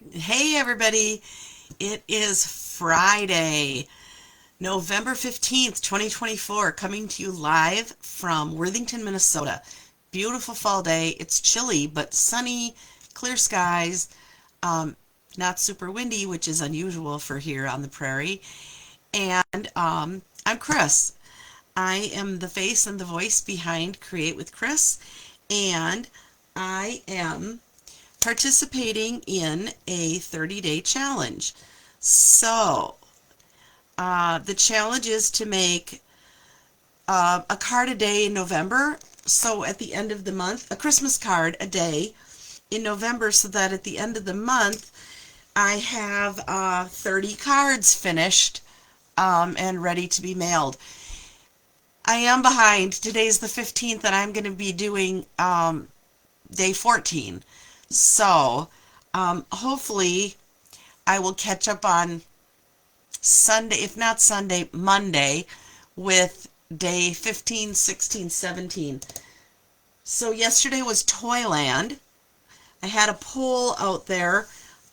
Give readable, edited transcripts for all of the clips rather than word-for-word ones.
Hey everybody, it is Friday, November 15th, 2024, coming to you live from Worthington, Minnesota. Beautiful fall day. It's chilly but sunny, clear skies, um, not super windy, which is unusual for here on the prairie. And I'm Chris. I am the face and the voice behind Create with Chris, and I am participating in a 30-day challenge. So, the challenge is to make a card a day in November. So, at the end of the month, a Christmas card a day in November, so that at the end of the month, I have 30 cards finished and ready to be mailed. I am behind. Today's the 15th, and I'm going to be doing day 14. So, hopefully, I will catch up on Sunday, if not Sunday, Monday, with day 15, 16, 17. So yesterday was Toyland. I had a poll out there.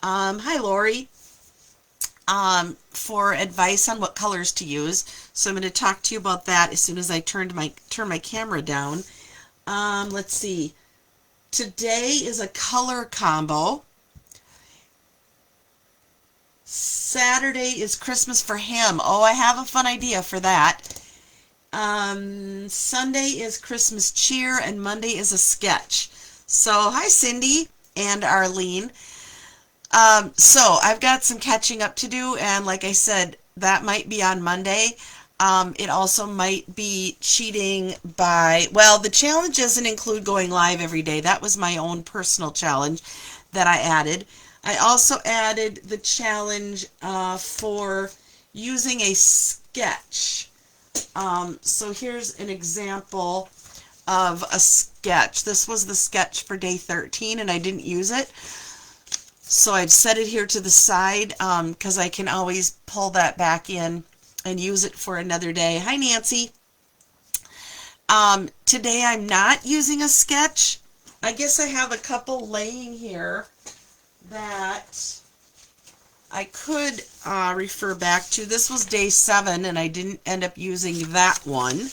Hi, Lori. For advice on what colors to use. So I'm going to talk to you about that as soon as I turn my camera down. Let's see. Today is a color combo. Saturday is Christmas for him. Oh, I have a fun idea for that. Sunday is Christmas cheer, and Monday is a sketch. So, hi, Cindy and Arlene. So I've got some catching up to do, and like I said, that might be on Monday. It also might be cheating by, well, the challenge doesn't include going live every day. That was my own personal challenge that I added. I also added the challenge for using a sketch. So here's an example of a sketch. This was the sketch for day 13, and I didn't use it. So I've set it here to the side because I can always pull that back in and use it for another day. Hi, Nancy. Today I'm not using a sketch. I guess I have a couple laying here that I could refer back to. This was day 7, and I didn't end up using that one.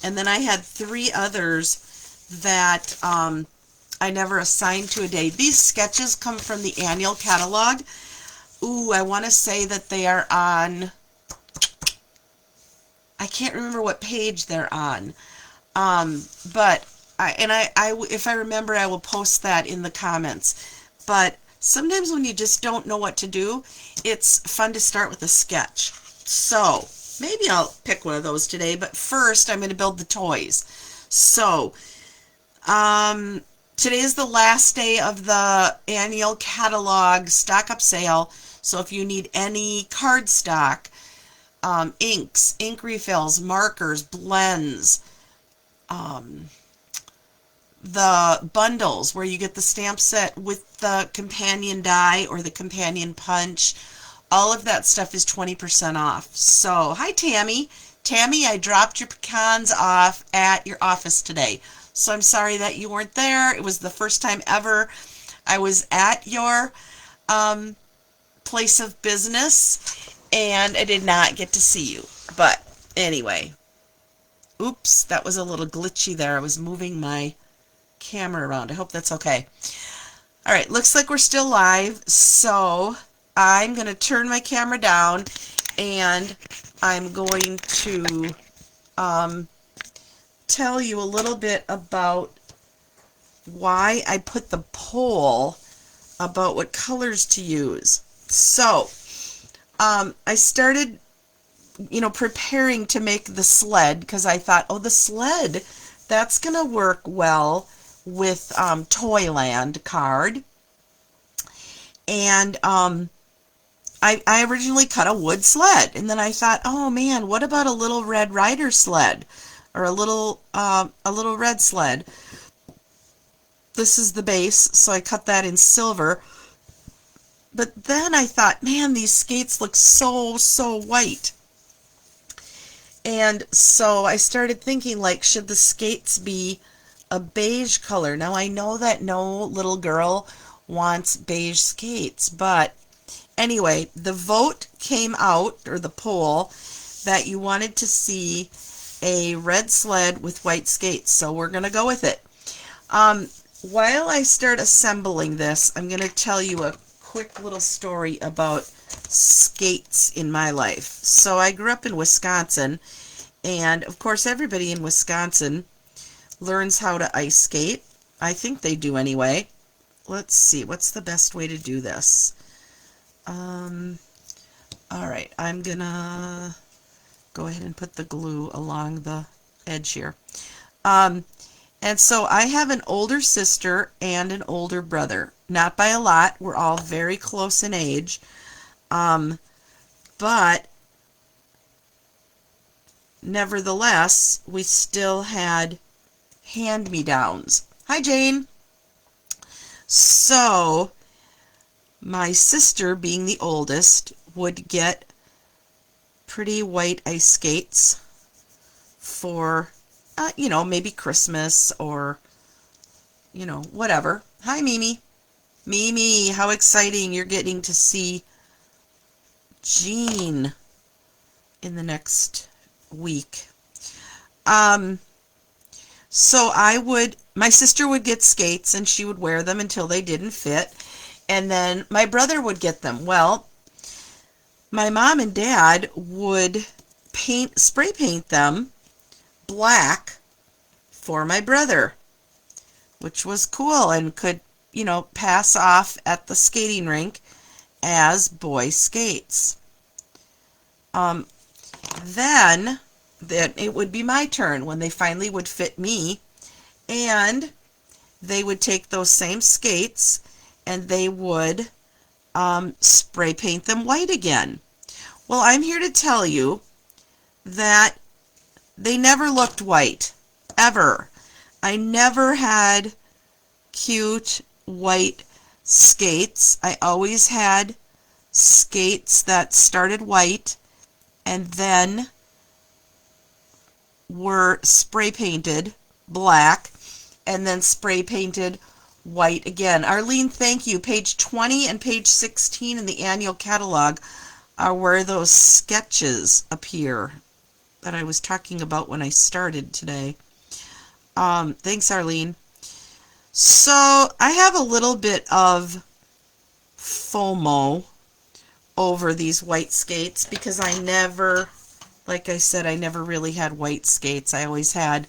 And then I had 3 others that I never assigned to a day. These sketches come from the annual catalog. Ooh, I want to say that they are on, I can't remember what page they're on. But if I remember, I will post that in the comments. But sometimes when you just don't know what to do, it's fun to start with a sketch. So maybe I'll pick one of those today, but first I'm going to build the toys. So, today is the last day of the annual catalog stock up sale. So if you need any card stock, inks, ink refills, markers, blends, the bundles where you get the stamp set with the companion die or the companion punch, all of that stuff is 20% off. So, hi Tammy. Tammy, I dropped your pecans off at your office today. So I'm sorry that you weren't there. It was the first time ever I was at your place of business, and I did not get to see you. But anyway, oops, that was a little glitchy there. I was moving my camera around. I hope that's okay. All right, looks like we're still live, so I'm going to turn my camera down, and I'm going to tell you a little bit about why I put the poll about what colors to use. So, I started, preparing to make the sled because I thought, oh, the sled, that's going to work well with Toyland card. And I originally cut a wood sled, and then I thought, oh man, what about a little Red Rider sled, or a little red sled? This is the base, so I cut that in silver. But then I thought, man, these skates look so white. And so I started thinking, like, should the skates be a beige color? Now I know that no little girl wants beige skates. But anyway, the vote came out, or the poll, that you wanted to see a red sled with white skates. So we're going to go with it. While I start assembling this, I'm going to tell you a quick little story about skates in my life. So I grew up in Wisconsin, and of course everybody in Wisconsin learns how to ice skate. I think they do anyway. Let's see, what's the best way to do this? Alright, I'm gonna go ahead and put the glue along the edge here. And so I have an older sister and an older brother. Not by a lot. We're all very close in age. But nevertheless, we still had hand-me-downs. Hi, Jane. So my sister, being the oldest, would get pretty white ice skates for maybe Christmas or, whatever. Hi, Mimi. Mimi, how exciting. You're getting to see Jean in the next week. So my sister would get skates and she would wear them until they didn't fit. And then my brother would get them. Well, my mom and dad would spray paint them black for my brother, which was cool and could, pass off at the skating rink as boy skates. Then it would be my turn when they finally would fit me, and they would take those same skates and they would spray paint them white again. Well, I'm here to tell you that they never looked white, ever. I never had cute white skates. I always had skates that started white and then were spray painted black and then spray painted white again. Arlene, thank you. Page 20 and page 16 in the annual catalog are where those sketches appear that I was talking about when I started today. Thanks, Arlene. So I have a little bit of FOMO over these white skates because like I said, I never really had white skates. I always had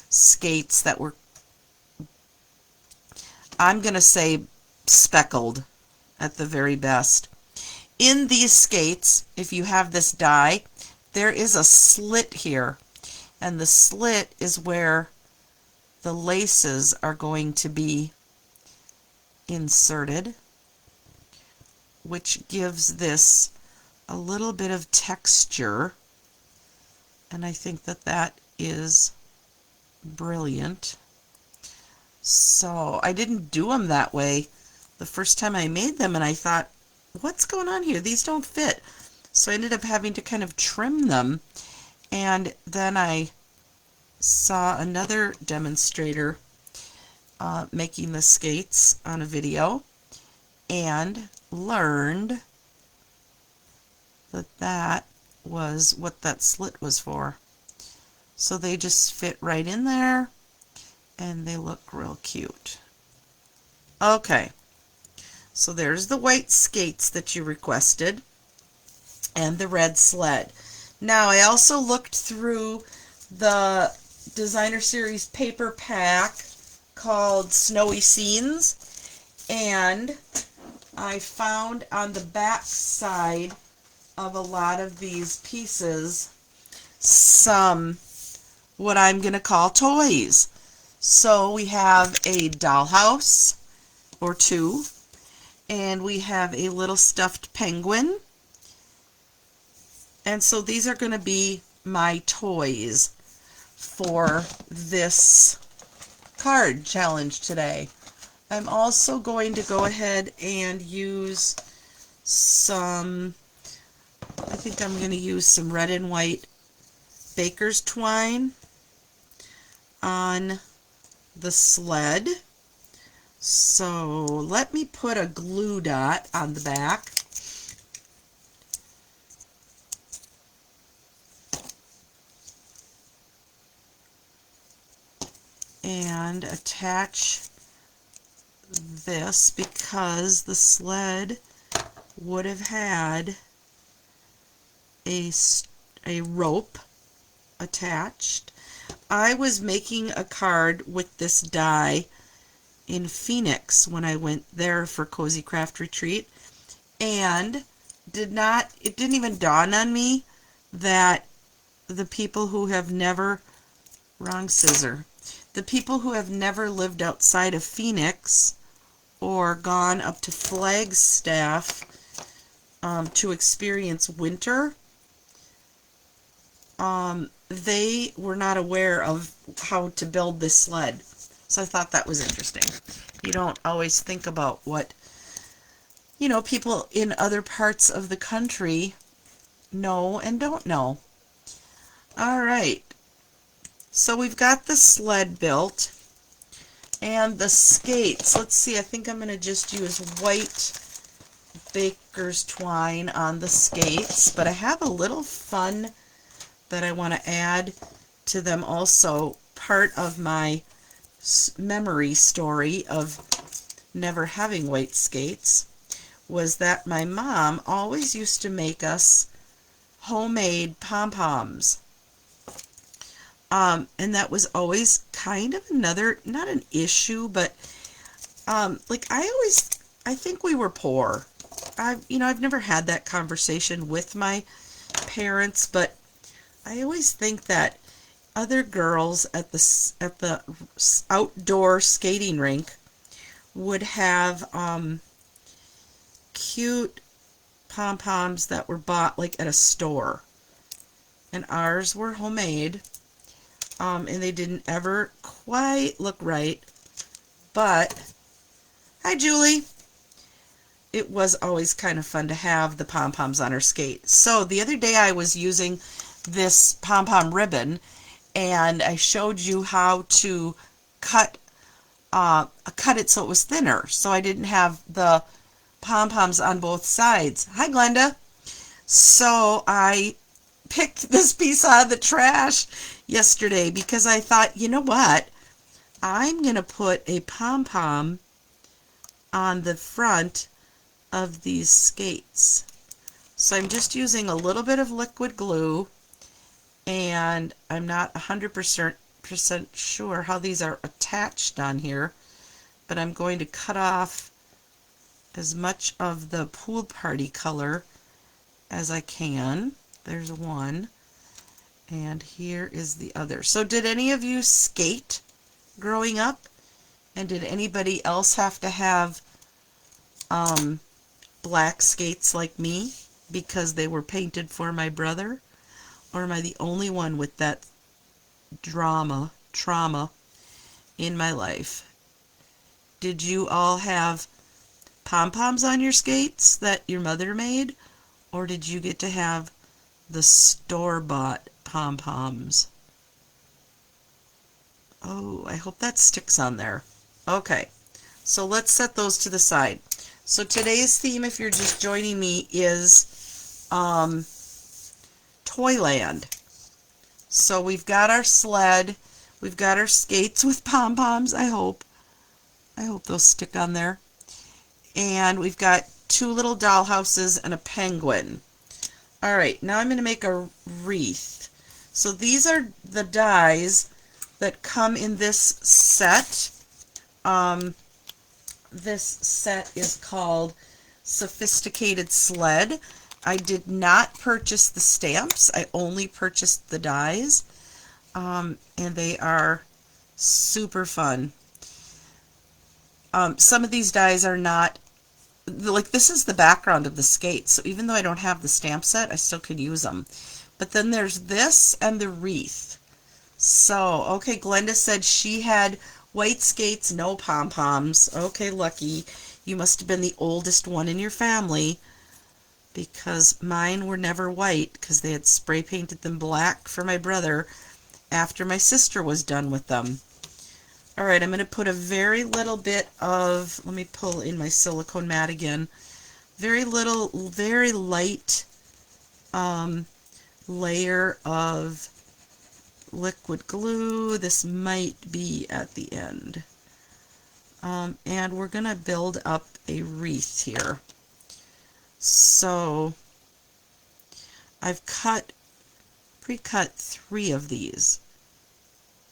skates that were, I'm going to say, speckled at the very best. In these skates, if you have this die, there is a slit here, and the slit is where the laces are going to be inserted, which gives this a little bit of texture, and I think that is brilliant. So I didn't do them that way the first time I made them, and I thought, what's going on here? These don't fit. So I ended up having to kind of trim them, and then I saw another demonstrator making the skates on a video and learned that was what that slit was for. So they just fit right in there and they look real cute. Okay, so there's the white skates that you requested and the red sled. Now I also looked through the designer series paper pack called Snowy Scenes, and I found on the back side of a lot of these pieces some what I'm going to call toys. So we have a dollhouse or two, and we have a little stuffed penguin, and so these are going to be my toys for this card challenge today. I'm also going to go ahead and use some, I think I'm going to use some red and white baker's twine on the sled. So let me put a glue dot on the back. And attach this because the sled would have had a rope attached. I was making a card with this die in Phoenix when I went there for Cozy Craft Retreat, and it didn't even dawn on me that the people who have never, wrong scissor, the people who have never lived outside of Phoenix or gone up to Flagstaff to experience winter, they were not aware of how to build this sled. So I thought that was interesting. You don't always think about what, people in other parts of the country know and don't know. All right. So we've got the sled built. And the skates, let's see, I think I'm going to just use white baker's twine on the skates, but I have a little fun that I want to add to them also. Part of my memory story of never having white skates was that my mom always used to make us homemade pom-poms. And that was always kind of another, not an issue, but I think we were poor. I've never had that conversation with my parents, but I always think that other girls at the outdoor skating rink would have cute pom-poms that were bought like at a store, and ours were homemade. And they didn't ever quite look right, but hi Julie, it was always kind of fun to have the pom-poms on our skate. So the other day I was using this pom-pom ribbon, and I showed you how to cut it so it was thinner, so I didn't have the pom-poms on both sides. Hi Glenda. So I picked this piece out of the trash yesterday because I thought, you know what? I'm going to put a pom-pom on the front of these skates. So I'm just using a little bit of liquid glue, and I'm not 100% sure how these are attached on here, but I'm going to cut off as much of the pool party color as I can. There's one, and here is the other. So did any of you skate growing up? And did anybody else have to have black skates like me because they were painted for my brother? Or am I the only one with that trauma in my life? Did you all have pom-poms on your skates that your mother made? Or did you get to have the store-bought pom-poms? Oh, I hope that sticks on there. Okay, so let's set those to the side. So today's theme, if you're just joining me, is Toyland. So we've got our sled, we've got our skates with pom-poms, I hope those stick on there. And we've got two little dollhouses and a penguin. All right, now I'm going to make a wreath. So these are the dies that come in this set. This set is called Sophisticated Sled. I did not purchase the stamps. I only purchased the dies. And they are super fun. Some of these dies are not, like this is the background of the skates, so even though I don't have the stamp set, I still could use them. But then there's this and the wreath. So, okay, Glenda said she had white skates, no pom-poms. Okay, lucky. You must have been the oldest one in your family, because mine were never white because they had spray painted them black for my brother after my sister was done with them. All right, I'm going to put a very little bit of, let me pull in my silicone mat again, very little, very light layer of liquid glue. This might be at the end. And we're going to build up a wreath here. So I've pre-cut 3 of these,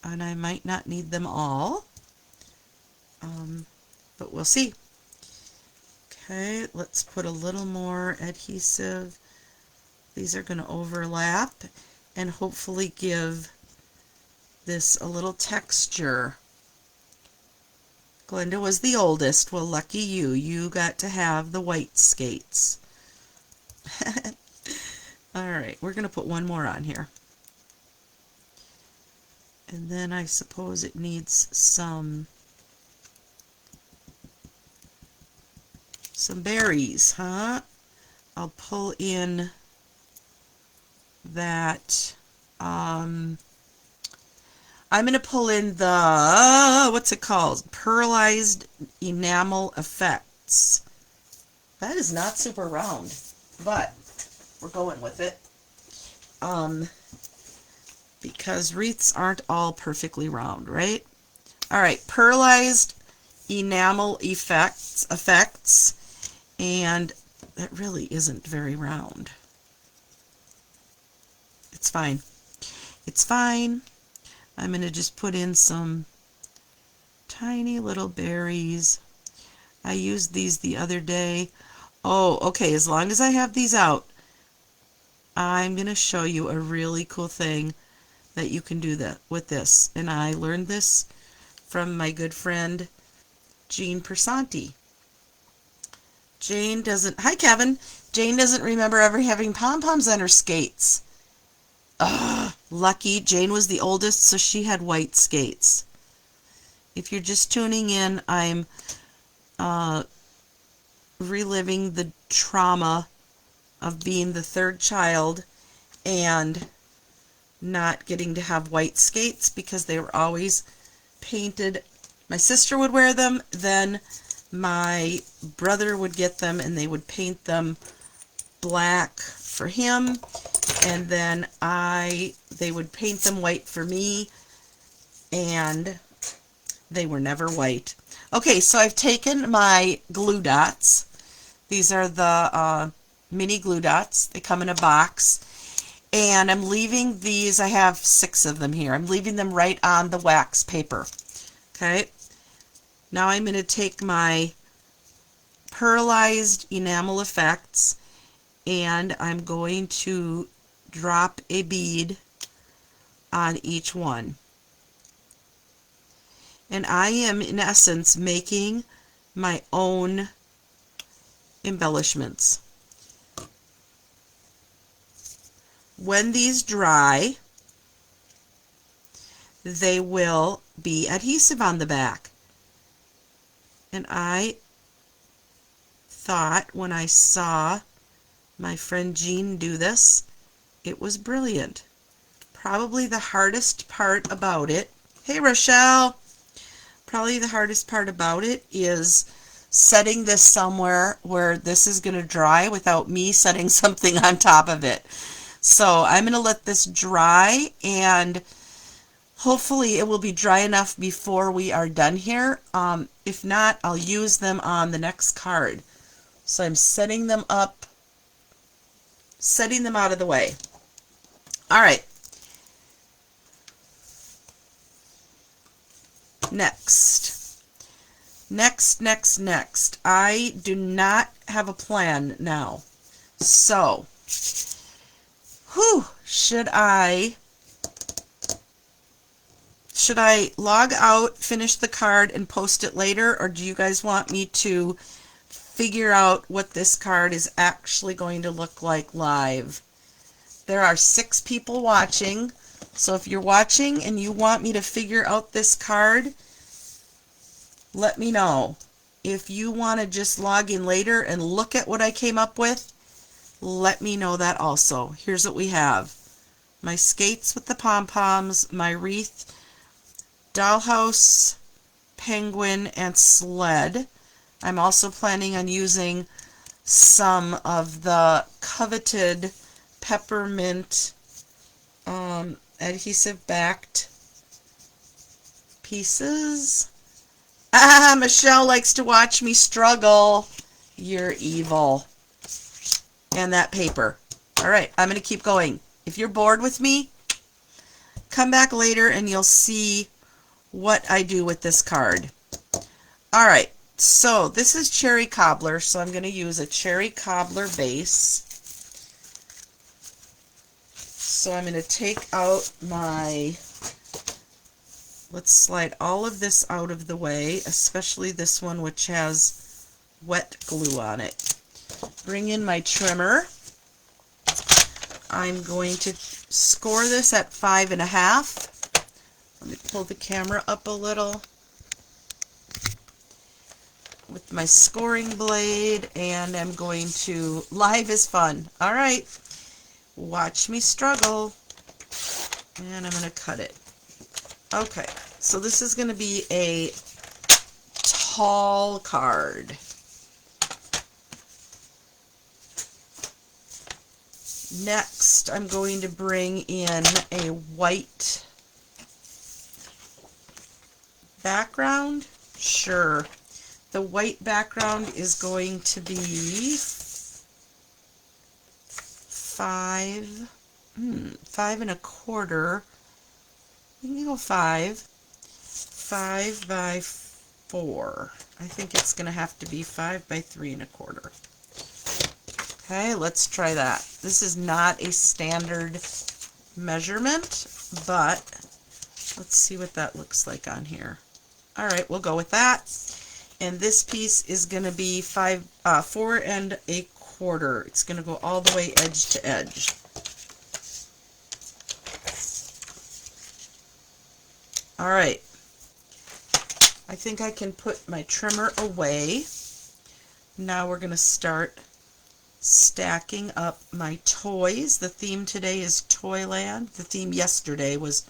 and I might not need them all, but we'll see. Okay, let's put a little more adhesive. These are going to overlap and hopefully give this a little texture. Glenda was the oldest. Well, lucky you. You got to have the white skates. Alright, we're going to put one more on here. And then I suppose it needs some berries, huh? I'll pull in that, I'm going to pull in the, what's it called? Pearlized Enamel Effects. That is not super round, but we're going with it. Because wreaths aren't all perfectly round, right? Alright, Pearlized Enamel Effects, and that really isn't very round. It's fine. It's fine. I'm going to just put in some tiny little berries. I used these the other day. Oh, okay, as long as I have these out, I'm going to show you a really cool thing that you can do that with this. And I learned this from my good friend Jean Persanti. Jane doesn't, hi Kevin, Jane doesn't remember ever having pom-poms on her skates. Ugh, lucky. Jane was the oldest, so she had white skates. If you're just tuning in, I'm reliving the trauma of being the third child and not getting to have white skates because they were always painted. My sister would wear them, then my brother would get them and they would paint them black for him, and then they would paint them white for me, and they were never white. Okay, so I've taken my glue dots. These are the mini glue dots. They come in a box. And I'm leaving these, I have 6 of them here. I'm leaving them right on the wax paper. Okay. Now I'm going to take my Pearlized Enamel Effects and I'm going to drop a bead on each one. And I am, in essence, making my own embellishments. When these dry, they will be adhesive on the back. And I thought when I saw my friend Jean do this, it was brilliant. Probably the hardest part about it, hey Rochelle, probably the hardest part about it is setting this somewhere where this is going to dry without me setting something on top of it. So I'm going to let this dry, and hopefully it will be dry enough before we are done here. If not, I'll use them on the next card. So I'm setting them up, setting them out of the way. All right. Next. I do not have a plan now. So, should I log out, finish the card, and post it later, or do you guys want me to figure out what this card is actually going to look like live? There are 6 people watching, so if you're watching and you want me to figure out this card, let me know. If you want to just log in later and look at what I came up with, let me know that also. Here's what we have. My skates with the pom-poms, my wreath, dollhouse penguin, and sled. I'm also planning on using some of the coveted peppermint adhesive backed pieces. Ah, Michelle likes to watch me struggle. You're evil. And that paper. All right, I'm going to keep going. If you're bored with me, come back later and you'll see what I do with this card. All right, so this is cherry cobbler, so I'm going to use a cherry cobbler base. So I'm going to take out my, let's slide all of this out of the way, especially this one which has wet glue on it. Bring in my trimmer. I'm going to score this at 5.5. Let me pull the camera up a little with my scoring blade, and I'm going to, live is fun. All right, watch me struggle, and I'm going to cut it. Okay, so this is going to be a tall card. Next, I'm going to bring in a white background. Sure. The white background is going to be 5 5.25. You can go 5 by 4. I think it's going to have to be 5 by 3.25. Okay, let's try that. This is not a standard measurement, but let's see what that looks like on here. All right, we'll go with that. And this piece is going to be 4.25. It's going to go all the way edge to edge. All right. I think I can put my trimmer away. Now we're going to start stacking up my toys. The theme today is Toyland. The theme yesterday was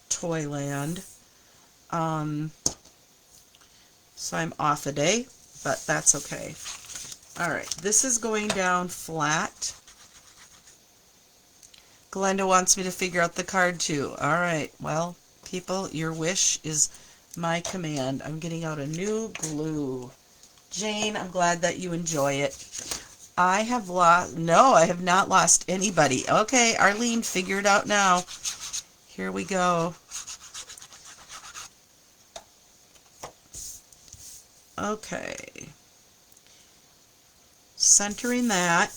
Toyland. So I'm off a day, but that's okay. Alright, this is going down flat. Glenda wants me to figure out the card too. Alright, well, people, your wish is my command. I'm getting out a new glue. Jane, I'm glad that you enjoy it. I have lost, no, I have not lost anybody. Okay, Arlene, figure it out now. Here we go. Okay. Centering that.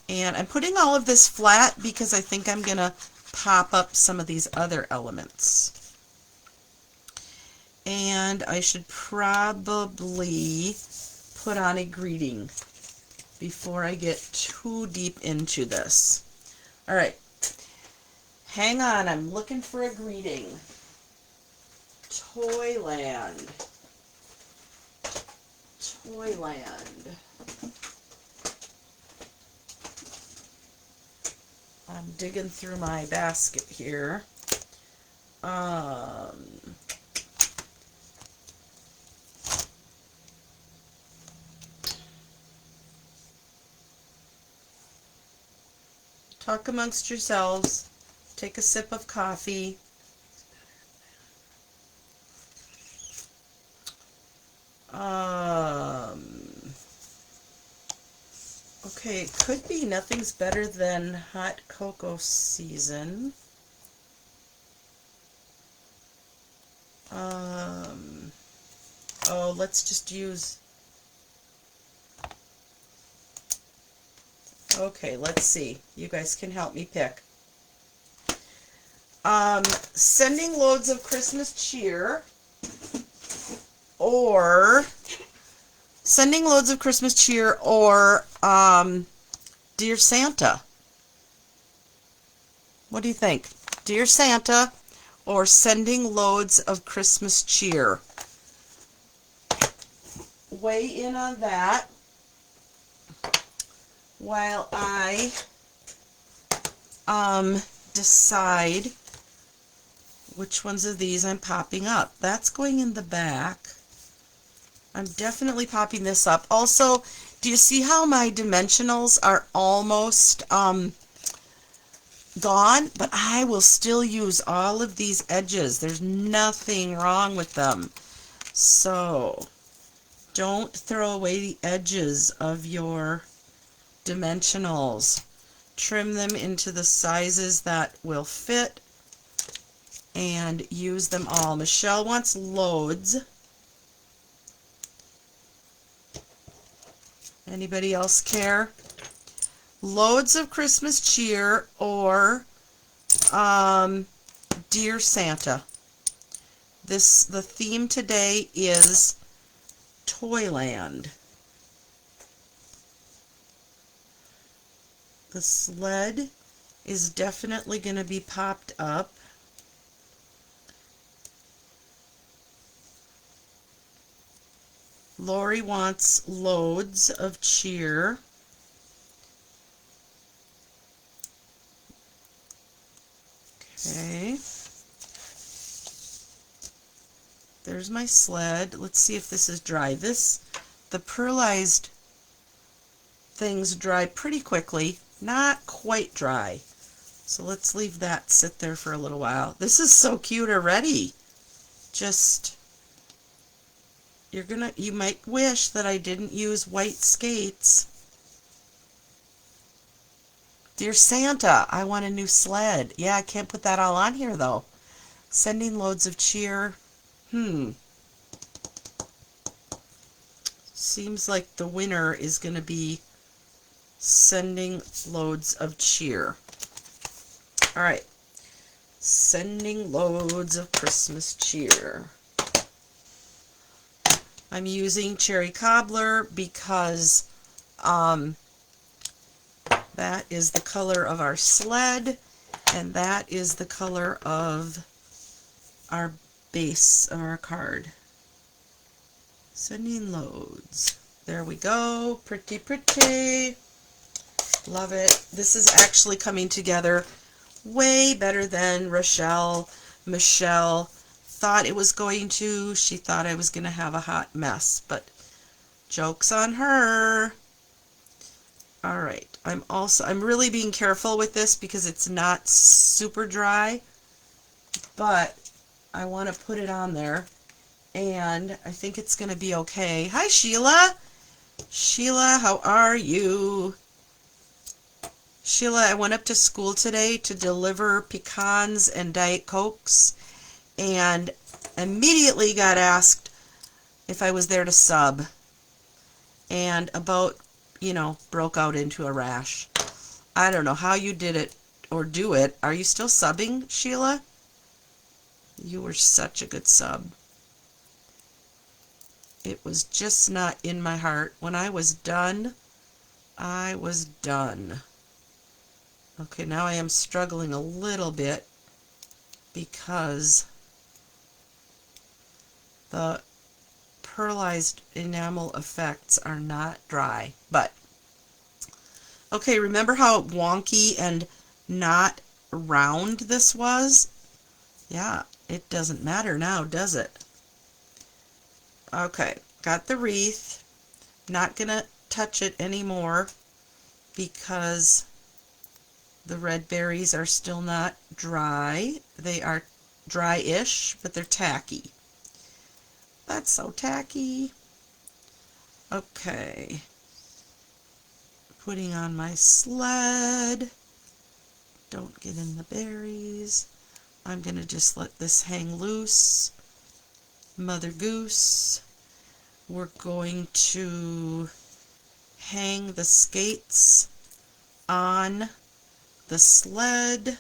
And I'm putting all of this flat because I think I'm going to pop up some of these other elements. And I should probably put on a greeting before I get too deep into this. All right. Hang on, I'm looking for a greeting. Toyland. Toyland. I'm digging through my basket here. Talk amongst yourselves. Take a sip of coffee. Okay, it could be nothing's better than hot cocoa season. Oh, let's just use... Okay, let's see. You guys can help me pick. Sending loads of Christmas cheer, or sending loads of Christmas cheer, or Dear Santa. What do you think? Dear Santa or sending loads of Christmas cheer? Weigh in on that while I decide which ones of these I'm popping up. That's going in the back. I'm definitely popping this up. Also, do you see how my dimensionals are almost gone? But I will still use all of these edges. There's nothing wrong with them. So don't throw away the edges of your dimensionals. Trim them into the sizes that will fit and use them all. Michelle wants loads. Anybody else care? Loads of Christmas cheer or Dear Santa. The theme today is Toyland. The sled is definitely going to be popped up. Lori wants loads of cheer. Okay. There's my sled. Let's see if this is dry. The pearlized things dry pretty quickly. Not quite dry. So let's leave that sit there for a little while. This is so cute already. Just, you might wish that I didn't use white skates. Dear Santa, I want a new sled. Yeah, I can't put that all on here though. Sending loads of cheer. Seems like the winner is going to be sending loads of cheer. All right. Sending loads of Christmas cheer. I'm using Cherry Cobbler because that is the color of our sled, and that is the color of our base of our card. Sending loads. There we go. Pretty, pretty. Love it. This is actually coming together way better than Michelle thought it was going to. She thought I was going to have a hot mess, but joke's on her. All right. I'm really being careful with this because it's not super dry, but I want to put it on there, and I think it's going to be okay. Hi, Sheila. Sheila, how are you? Sheila, I went up to school today to deliver pecans and Diet Cokes, and immediately got asked if I was there to sub, and broke out into a rash. I don't know how you did it or do it. Are you still subbing, Sheila? You were such a good sub. It was just not in my heart. When I was done, I was done. Okay, now I am struggling a little bit because the pearlized enamel effects are not dry. But, okay, remember how wonky and not round this was? Yeah, it doesn't matter now, does it? Okay, got the wreath. Not going to touch it anymore because the red berries are still not dry. They are dry-ish, but they're tacky. That's so tacky. Okay. Putting on my sled. Don't get in the berries. I'm going to just let this hang loose. Mother Goose. We're going to hang the skates on the sled.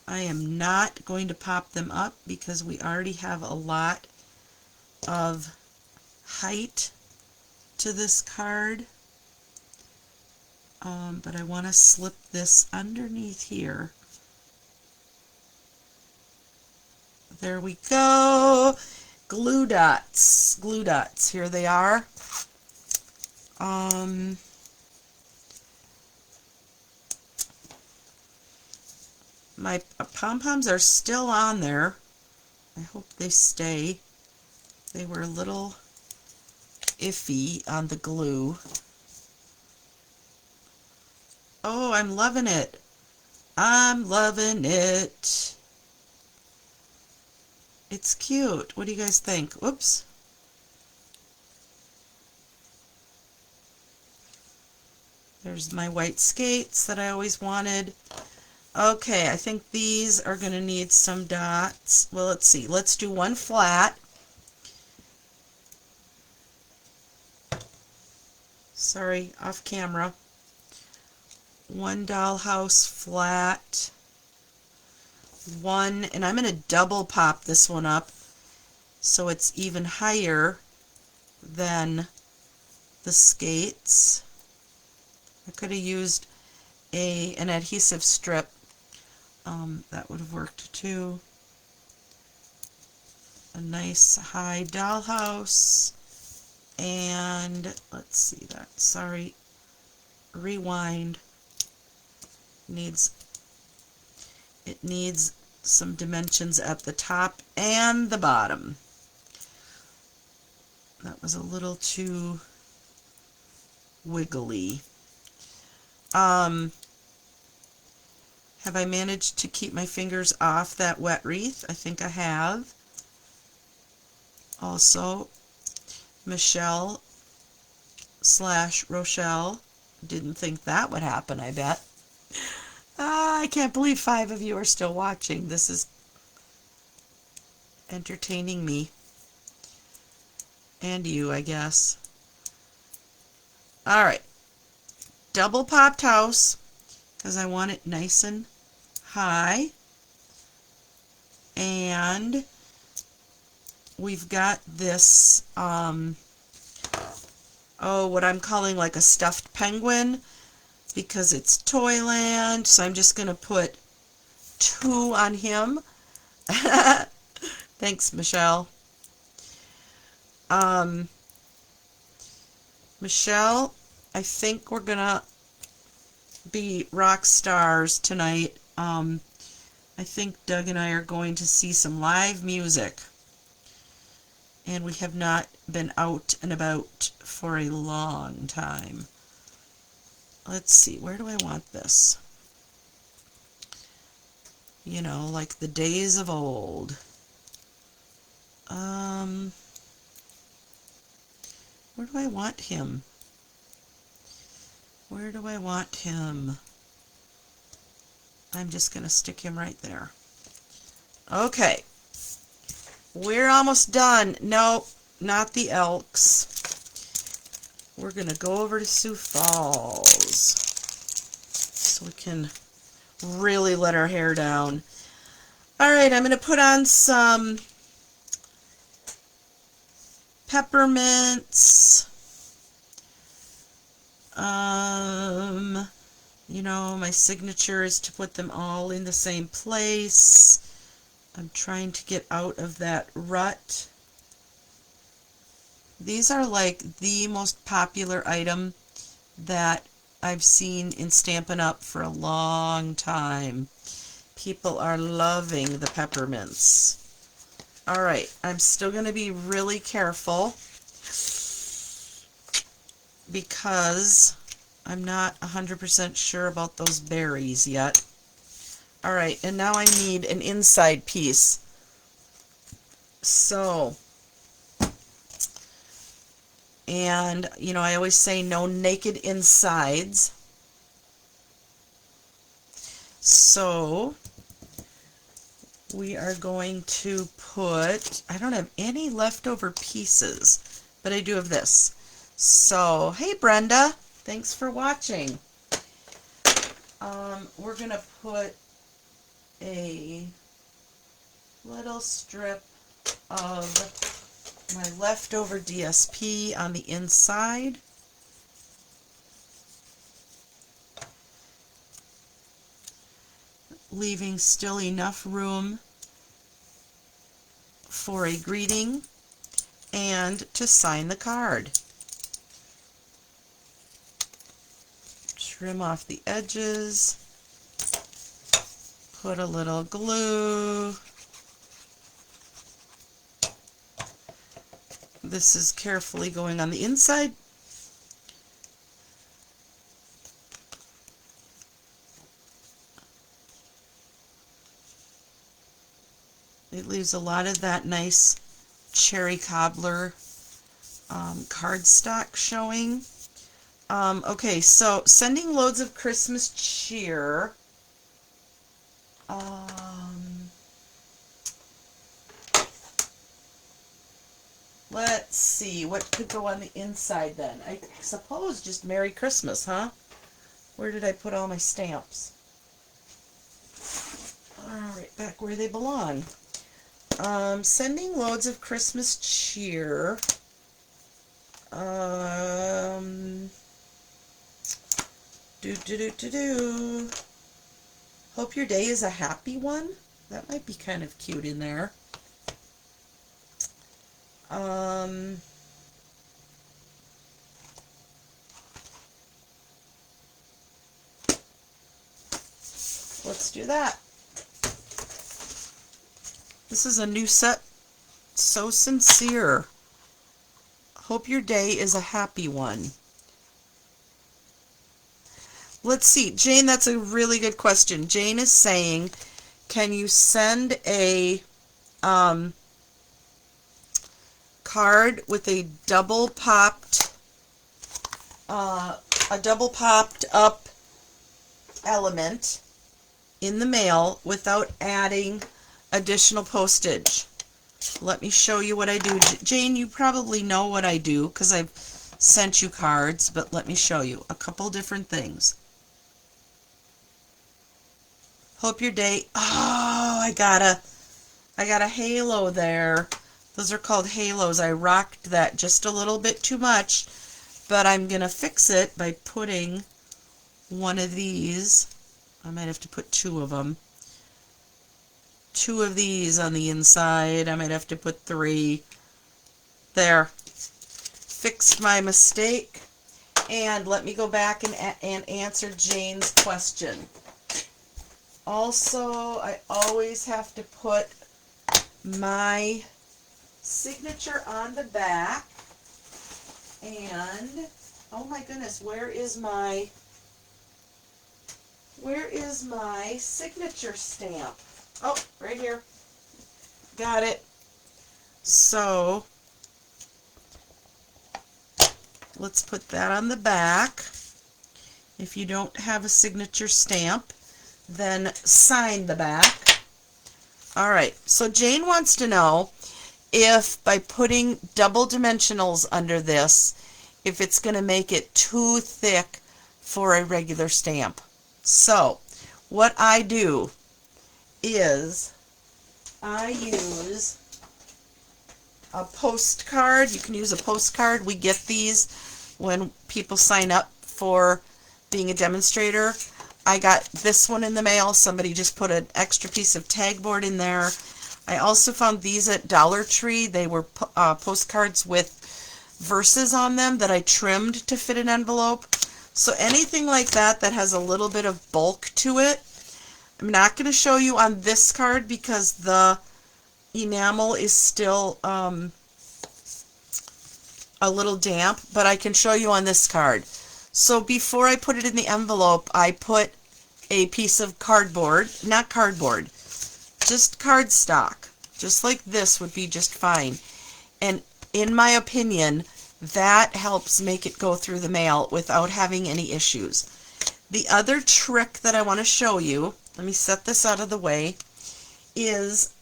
I am not going to pop them up because we already have a lot of height to this card. But I want to slip this underneath here. There we go. Glue dots. Glue dots. Here they are. My pom-poms are still on there. I hope they stay. They were a little iffy on the glue. Oh, I'm loving it. I'm loving it. It's cute. What do you guys think? Whoops. There's my white skates that I always wanted. Okay, I think these are going to need some dots. Well, let's see. Let's do one flat. Sorry, off camera. One dollhouse flat. One, and I'm going to double pop this one up so it's even higher than the skates. I could have used an adhesive strip. That would have worked too. A nice high dollhouse. And let's see that. Sorry. Rewind. It needs some dimensions at the top and the bottom. That was a little too wiggly. Have I managed to keep my fingers off that wet wreath? I think I have. Also, Michelle / Rochelle didn't think that would happen, I bet. I can't believe 5 of you are still watching. This is entertaining me. And you, I guess. Alright. Double popped house, because I want it nice and high. And we've got this, what I'm calling like a stuffed penguin, because it's Toyland, so I'm just going to put 2 on him. Thanks, Michelle. Michelle, I think we're going to be rock stars tonight. I think Doug and I are going to see some live music. And we have not been out and about for a long time. Let's see, where do I want this? You know, like the days of old. Where do I want him? Where do I want him? I'm just going to stick him right there. Okay. We're almost done. Nope, not the Elks. We're going to go over to Sioux Falls so we can really let our hair down. Alright, I'm going to put on some peppermints. You know, my signature is to put them all in the same place. I'm trying to get out of that rut. These are like the most popular item that I've seen in Stampin' Up for a long time. People are loving the peppermints. Alright, I'm still going to be really careful because I'm not 100% sure about those berries yet. Alright, and now I need an inside piece. So, and, you know, I always say no naked insides. So, we are going to put, I don't have any leftover pieces, but I do have this. So, hey Brenda, thanks for watching. We're going to put a little strip of my leftover DSP on the inside. Leaving still enough room for a greeting and to sign the card. Trim off the edges. Put a little glue. This is carefully going on the inside. It leaves a lot of that nice cherry cobbler cardstock showing. Okay, so sending loads of Christmas cheer. Let's see, what could go on the inside then? I suppose just Merry Christmas, huh? Where did I put all my stamps? Alright, back where they belong. Sending loads of Christmas cheer. Hope your day is a happy one. That might be kind of cute in there. Let's do that. This is a new set. So sincere. Hope your day is a happy one. Let's see. Jane, that's a really good question. Jane is saying, can you send a card with a double popped up element in the mail without adding additional postage? Let me show you what I do. Jane, you probably know what I do because I've sent you cards, but let me show you a couple different things. Hope your day. Oh, I got a halo there. Those are called halos. I rocked that just a little bit too much, but I'm gonna fix it by putting one of these. I might have to put two of them. Two of these on the inside. I might have to put three. There. Fixed my mistake. And let me go back and answer Jane's question. Also, I always have to put my signature on the back. And, oh my goodness, where is my signature stamp? Oh, right here. Got it. So, let's put that on the back. If you don't have a signature stamp, then sign the back. Alright, so Jane wants to know if by putting double dimensionals under this, if it's going to make it too thick for a regular stamp. So, what I do is I use a postcard. You can use a postcard. We get these when people sign up for being a demonstrator. I got this one in the mail. Somebody just put an extra piece of tag board in there. I also found these at Dollar Tree. They were postcards with verses on them that I trimmed to fit an envelope. So anything like that that has a little bit of bulk to it. I'm not going to show you on this card because the enamel is still a little damp, but I can show you on this card. So before I put it in the envelope, I put a piece of cardboard, not cardboard, just cardstock, just like this would be just fine. And in my opinion, that helps make it go through the mail without having any issues. The other trick that I want to show you, let me set this out of the way, is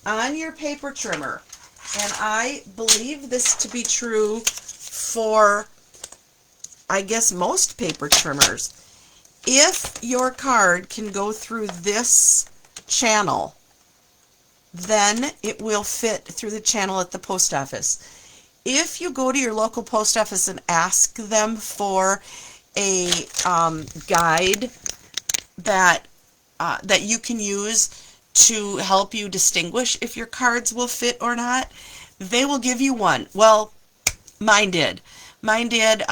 on your paper trimmer, and I believe this to be true for, I guess, most paper trimmers. If your card can go through this channel, then it will fit through the channel at the post office. If you go to your local post office and ask them for a guide that you can use to help you distinguish if your cards will fit or not, they will give you one. Well, mine did. Mine did.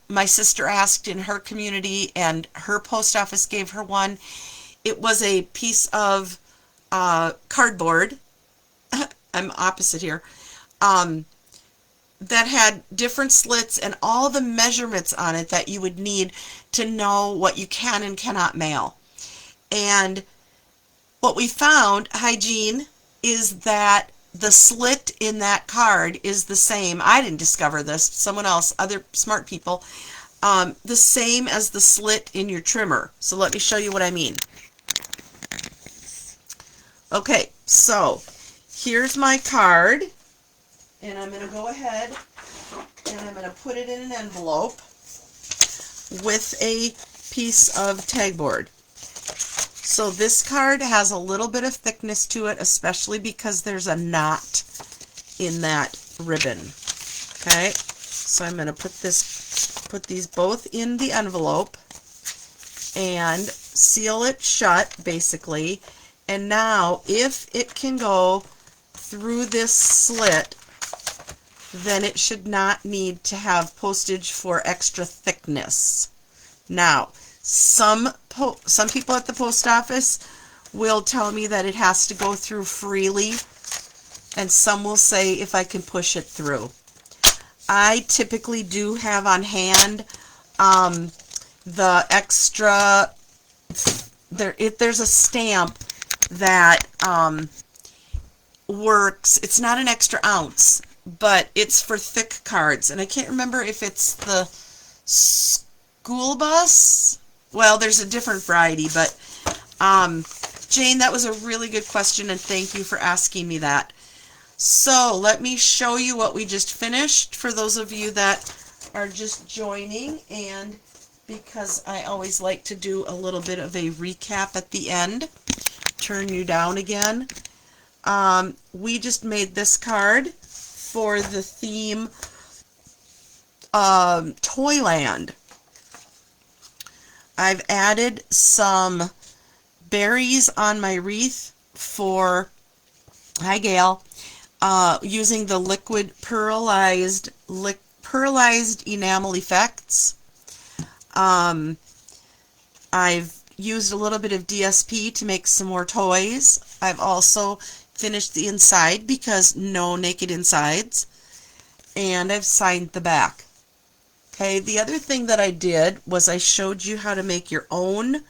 My sister asked in her community, and her post office gave her one. It was a piece of cardboard. I'm opposite here. that had different slits and all the measurements on it that you would need to know what you can and cannot mail. And what we found, hygiene, is that the slit in that card is the same. I didn't discover this, someone else, other smart people, the same as the slit in your trimmer. So let me show you what I mean. Okay, so here's my card, and I'm going to go ahead and I'm going to put it in an envelope with a piece of tagboard. So this card has a little bit of thickness to it, especially because there's a knot in that ribbon. Okay, so I'm going to put these both in the envelope and seal it shut, basically. And now, if it can go through this slit, then it should not need to have postage for extra thickness. Now, some people at the post office will tell me that it has to go through freely, and some will say if I can push it through. I typically do have on hand the extra, there's a stamp that works. It's not an extra ounce, but it's for thick cards, and I can't remember if it's the school bus. Well, there's a different variety, but Jane, that was a really good question, and thank you for asking me that. So let me show you what we just finished for those of you that are just joining, and because I always like to do a little bit of a recap at the end. Turn you down again. We just made this card for the theme Toyland. I've added some berries on my wreath for, hi Gail, using the liquid pearlized enamel effects. I've used a little bit of DSP to make some more toys. I've also finished the inside because no naked insides. And I've signed the back. Okay, the other thing that I did was I showed you how to make your own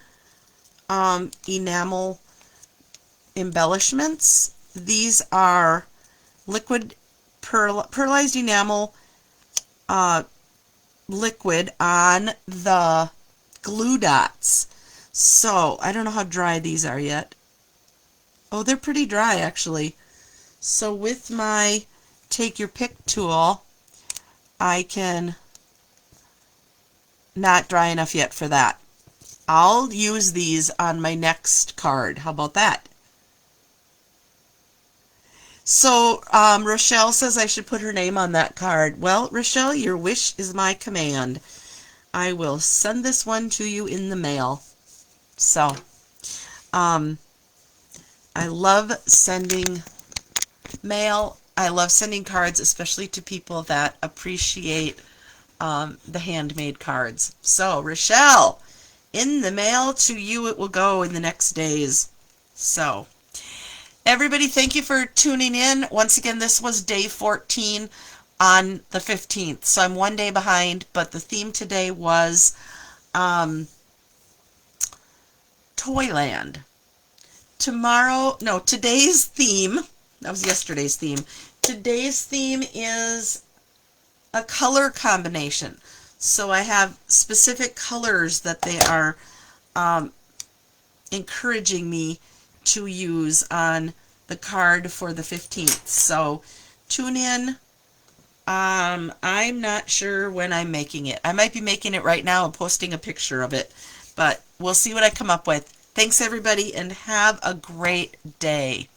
enamel embellishments. These are liquid pearlized enamel liquid on the glue dots. So, I don't know how dry these are yet. Oh, they're pretty dry actually. So with my take your pick tool, I can, not dry enough yet for that. I'll use these on my next card. How about that? So, Rochelle says I should put her name on that card. Well, Rochelle, your wish is my command. I will send this one to you in the mail. So, I love sending mail. I love sending cards, especially to people that appreciate the handmade cards. So, Rochelle, in the mail to you it will go in the next days. So, everybody, thank you for tuning in. Once again, this was day 14 on the 15th. So I'm one day behind, but the theme today was Toyland. Today's theme, that was yesterday's theme. Today's theme is a color combination. So I have specific colors that they are encouraging me to use on the card for the 15th. So tune in. I'm not sure when I'm making it. I might be making it right now and posting a picture of it, but we'll see what I come up with. Thanks everybody, and have a great day.